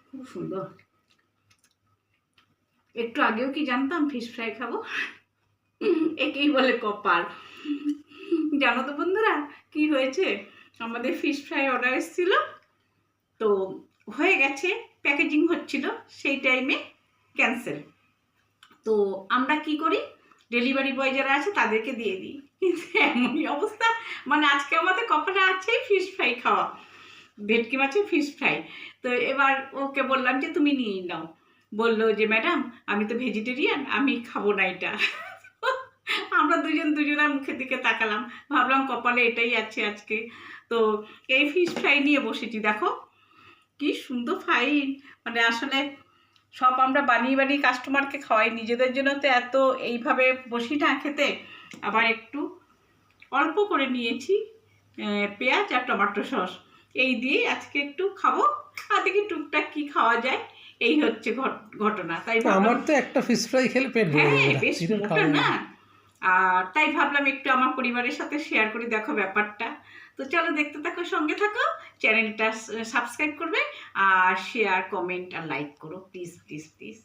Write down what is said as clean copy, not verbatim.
খুব সুন্দর। একটু আগেও কি জানতাম ফিশ ফ্রাই খাবো? একেই বলে কপাল। জানো তো বন্ধুরা কি হয়েছে, আমাদের ফিশ ফ্রাই অর্ডার এসেছিল, তো হয়ে গেছে, প্যাকেজিং হচ্ছিল, সেই টাইমে ক্যান্সেল। তো আমরা কি করি, ডেলিভারি বয় যারা আছে তাদেরকে দিয়ে দিই। কিন্তু এমনই অবস্থা, মানে আজকে আমাদের কপালে আছে ফিশ ফ্রাই খাওয়া, ভেটকি মাছের ফিশ ফ্রাই। তো এবার ওকে বললাম যে তুমি নিয়ে নাও। বললো যে ম্যাডাম আমি তো ভেজিটেরিয়ান, আমি খাবো না এটা। আমরা দুজনের মুখের দিকে তাকালাম, ভাবলাম কপালে এটাই আছে আজকে। তো এই ফিশ ফ্রাই নিয়ে বসেছি, দেখো কি সুন্দর ফাইন। মানে আসলে সব আমরা বানিয়ে বানিয়ে কাস্টমারকে খাওয়াই, নিজেদের জন্য তো এত এইভাবে বসি না খেতে। আবার একটু অল্প করে নিয়েছি পেঁয়াজ আর টমেটো সস, এই দিয়ে আজকে একটু খাবো, আর দেখি টুকটাক কি খাওয়া যায়। এই হচ্ছে ঘটনা। তাই আমার তো একটা ফিশ ফ্রাই খেলে পেট ভরে হ্যাঁ, যাবে, বেশ মোটা না। আর তাই ভাবলাম একটু আমার পরিবারের সাথে শেয়ার করে দেখো ব্যাপারটা। তো চলো দেখতে থাকো, সঙ্গে থাকো, চ্যানেলটা সাবস্ক্রাইব করবে, আর শেয়ার, কমেন্ট আর লাইক করো প্লিজ প্লিজ প্লিজ।